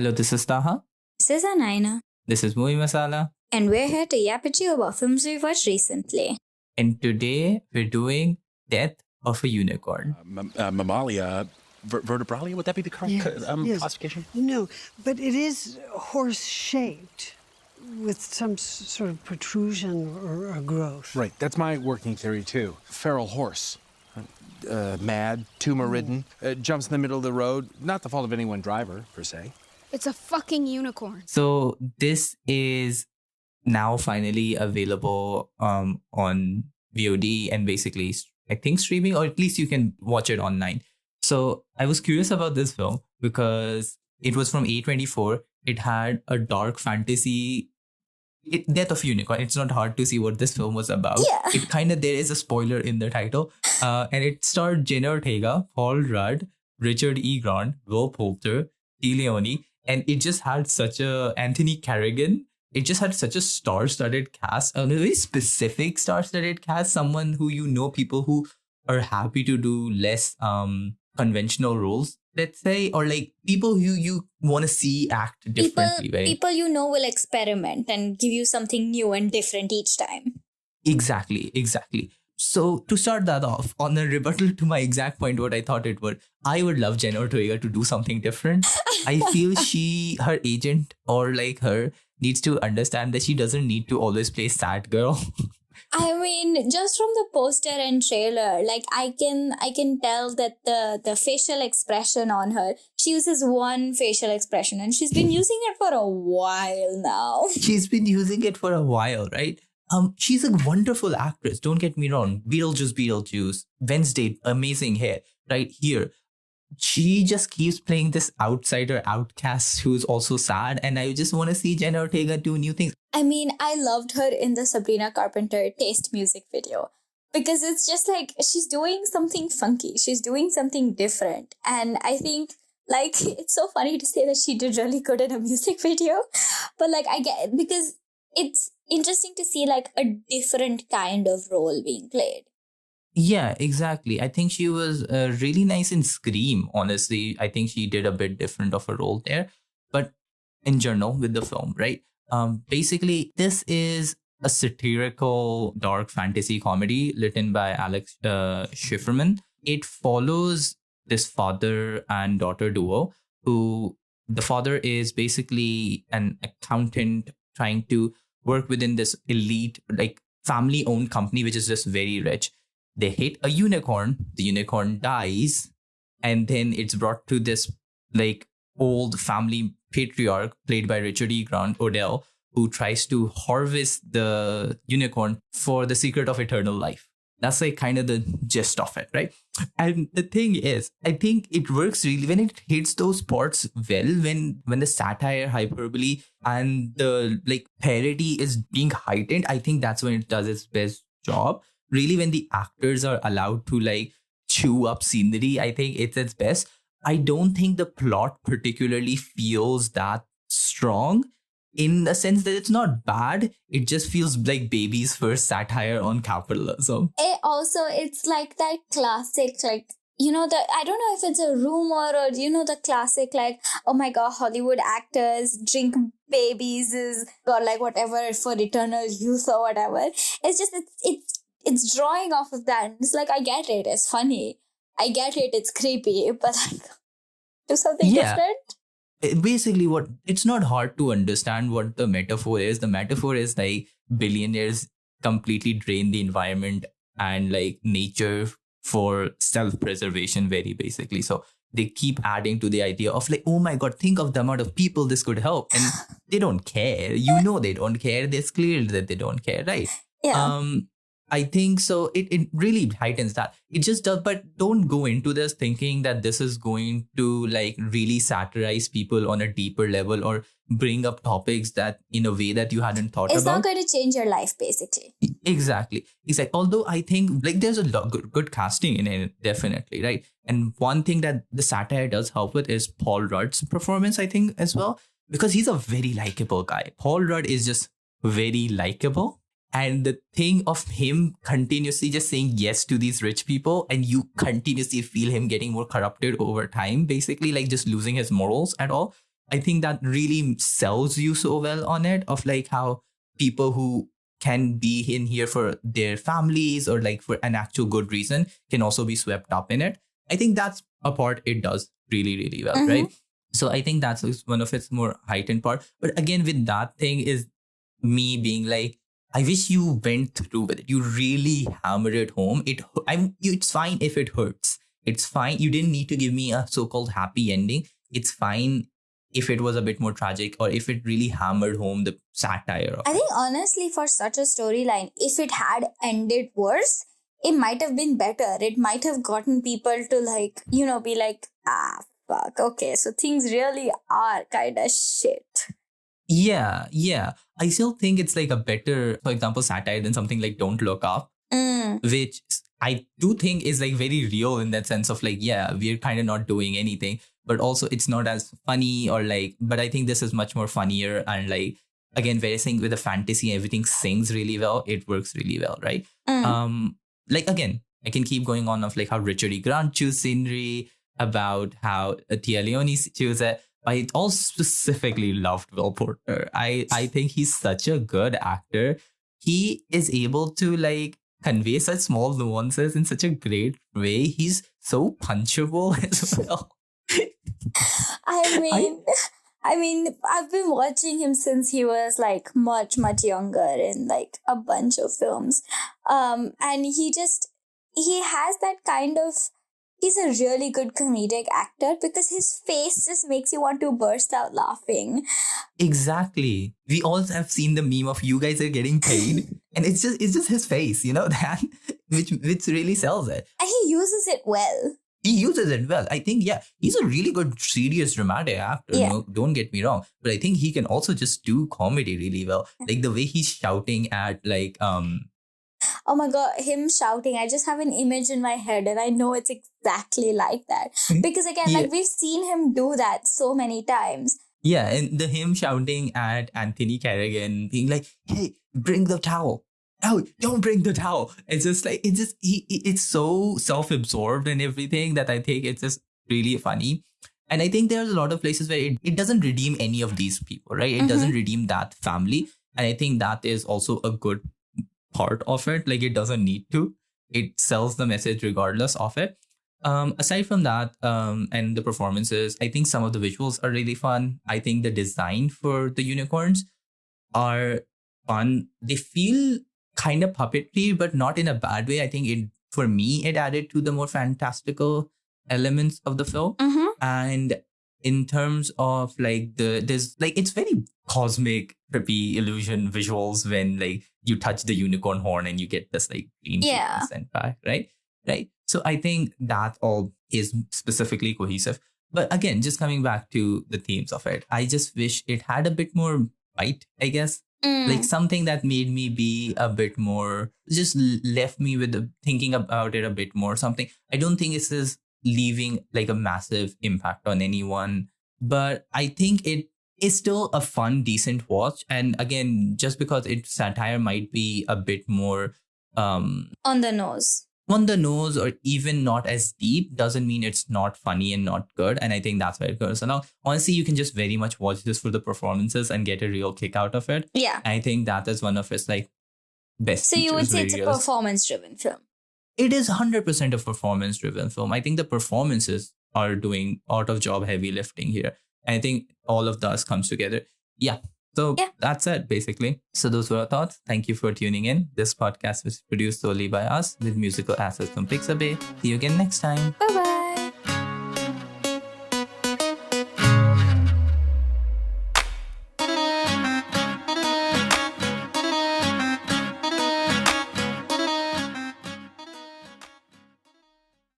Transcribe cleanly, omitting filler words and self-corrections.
Hello, this is Taha. This is Anaina, This is Movie Masala. and we're here to yap at you about films we watched recently. And today we're doing Death of a Unicorn. Mammalia, vertebralia, would that be the correct Yes. classification? No, but it is horse-shaped with some sort of protrusion or a growth. Right, that's my working theory too. Feral horse. Mad, tumor-ridden, jumps in the middle of the road. Not the fault of any one driver, per se. It's a fucking unicorn. So this is now finally available on VOD and basically, I think, streaming, or at least you can watch it online. So I was curious about this film because it was from A24. It had a dark fantasy, Death of Unicorn. It's not hard to see what this film was about. Yeah. It kind of, there is a spoiler in the title. And it starred Jenna Ortega, Paul Rudd, Richard E. Grant, Will Poulter, T. Leone, and it just had such a Anthony Carrigan. It just had such a star-studded cast, a very specific star-studded cast. Someone who people who are happy to do less conventional roles, let's say, or like people who you want to see act differently, right? People will experiment and give you something new and different each time. Exactly. So to start that off, on a rebuttal to my exact point, what I thought it would, I would love Jenna Ortega to do something different. I feel her agent or like her needs to understand that she doesn't need to always play sad girl. I mean, just from the poster and trailer, like I can tell that the facial expression on her, she uses one facial expression and she's been using it for a while now. She's been using it for a while, right? She's a wonderful actress. Don't get me wrong. Beetlejuice. Wednesday, amazing hair. Right here. She just keeps playing this outsider outcast who's also sad. And I just want to see Jenna Ortega do new things. I mean, I loved her in the Sabrina Carpenter Taste music video because it's just like she's doing something funky. She's doing something different. And I think like it's so funny to say that she did really good in a music video. But like I get it because it's interesting to see like a different kind of role being played. Yeah, exactly. I think she was really nice in Scream, honestly. I think she did a bit different of a role there. But in general, with the film, right? Basically, this is a satirical dark fantasy comedy written by Alex Schifferman. It follows this father and daughter duo who the father is basically an accountant trying to work within this elite, like family-owned company, which is just very rich. They hit a unicorn. The unicorn dies. And then it's brought to this like old family patriarch played by Richard E. Grant, Odell, who tries to harvest the unicorn for the secret of eternal life. That's like kind of the gist of it, right? And the thing is, I think it works really when it hits those parts well, when the satire, hyperbole, and the like parody is being heightened. I think that's when it does its best job. Really, when the actors are allowed to like chew up scenery, I think it's its best. I don't think the plot particularly feels that strong in the sense that it's not bad. It just feels like baby's first satire on capitalism. It's like that classic, like, I don't know if it's a rumor or, the classic, like, oh my God, Hollywood actors drink babies or like whatever for eternal youth or whatever. It's just, it's drawing off of that. It's like, I get it. It's funny. I get it. It's creepy, but like, do something different. Basically, it's not hard to understand what the metaphor is. The metaphor is like billionaires completely drain the environment and like nature for self-preservation, very basically. So they keep adding to the idea of like, oh my God, think of the amount of people this could help. And they don't care. They don't care. It's clear that they don't care, right? Yeah. I think so. It really heightens that. It just does, but don't go into this thinking that this is going to like really satirize people on a deeper level or bring up topics that in a way that you hadn't thought It's about. not going to change your life, basically. Exactly. Although I think like there's a lot good casting in it, definitely, right? And one thing that the satire does help with is Paul Rudd's performance, I think, as well, because he's a very likable guy. Paul Rudd is just very likable. And the thing of him continuously just saying yes to these rich people, and you continuously feel him getting more corrupted over time, basically like just losing his morals at all. I think that really sells you so well on it, of like how people who can be in here for their families or like for an actual good reason can also be swept up in it. I think that's a part it does really, really well, right? So I think that's one of its more heightened part. But again, with that thing is me being like, I wish you went through with it. You really hammered it home. It's fine if it hurts. It's fine. You didn't need to give me a so-called happy ending. It's fine if it was a bit more tragic or if it really hammered home the satire of I it. think honestly, for such a storyline, if it had ended worse, it might have been better. It might have gotten people to like, be like, fuck, okay, so things really are kind of shit. Yeah. I still think it's like a better, for example, satire than something like Don't Look Up, which I do think is like very real in that sense of like, yeah, we're kind of not doing anything, but also it's not as funny or like, but I think this is much more funnier and like, again, very saying with the fantasy, everything sings really well. It works really well, right? Like, again, I can keep going on of like how Richard E. Grant choose scenery, about how Tia Leone choose it. I all specifically loved Will Porter. I think he's such a good actor. He is able to like convey such small nuances in such a great way. He's so punchable as well. I mean, I've been watching him since he was like much, much younger in like a bunch of films. And he has that kind of, he's a really good comedic actor because his face just makes you want to burst out laughing. Exactly. We all have seen the meme of you guys are getting paid, and it's just his face, that which really sells it. And he uses it well. He uses it well. I think, yeah, he's a really good, serious, dramatic actor. Yeah. No, don't get me wrong. But I think he can also just do comedy really well. Like the way he's shouting at like, Oh my God, him shouting. I just have an image in my head and I know it's exactly like that. Because again, Yeah. like we've seen him do that so many times. Yeah, and him shouting at Anthony Carrigan, being like, hey, bring the towel. No, don't bring the towel. It's just like, it's so self-absorbed and everything that I think it's just really funny. And I think there's a lot of places where it doesn't redeem any of these people, right? It doesn't redeem that family. And I think that is also a good part of it. Like it doesn't need to. It sells the message regardless of it. Aside from that, and the performances, I think some of the visuals are really fun. I think the design for the unicorns are fun. They feel kind of puppetry, but not in a bad way. I think for me, it added to the more fantastical elements of the film. And in terms of like there's like, it's very cosmic, trippy illusion visuals when like you touch the unicorn horn and you get this like green sent back, right? So I think that all is specifically cohesive. But again, just coming back to the themes of it, I just wish it had a bit more bite, I guess. Like something that made me be a bit more, just left me with thinking about it a bit more. Something, I don't think this is leaving like a massive impact on anyone, but I think it is still a fun, decent watch. And again, just because satire might be a bit more On the nose, or even not as deep, doesn't mean it's not funny and not good. And I think that's where it goes along. Honestly, you can just very much watch this for the performances and get a real kick out of it. yeah. I think that is one of its like best So you would features, say very it's a realistic. performance-driven film. It is 100% a performance-driven film. I think the performances are doing out of job heavy lifting here. I think all of that comes together. Yeah. So that's it, basically. So those were our thoughts. Thank you for tuning in. This podcast was produced solely by us with musical assets from Pixabay. See you again next time. Bye-bye.